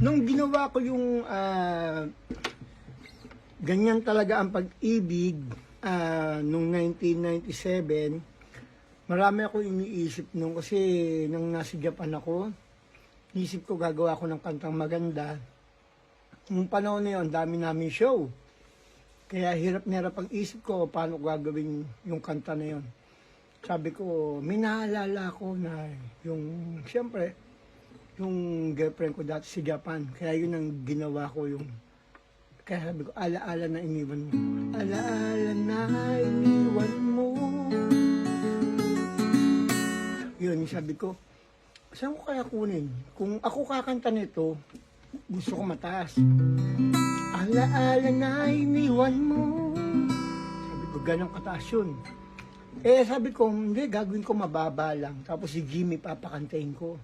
Nung ginawa ko yung ganyan talaga ang pag-ibig nung 1997, marami ako iniisip nung kasi nang nasa Japan ako, isip ko gagawa ko ng kantang maganda. Nung panahon na yun, dami namin show. Kaya hirap na hirap ang isip ko paano ko gagawin yung kanta na yun. Sabi ko, may naalala ko na yung, siyempre, yung girlfriend ko dati sa Japan. Kaya yun ang ginawa ko yung, kaya sabi ko, alaala na iniwan mo. Alaala na iniwan mo. Yun, sabi ko, saan ko kaya kunin? Kung ako kakanta nito, gusto ko mataas. Alaala na iniwan mo. Sabi ko, ganang kataas yun. Sabi ko, hindi, gagawin ko mababa lang. Tapos si Jimmy papakantayin ko.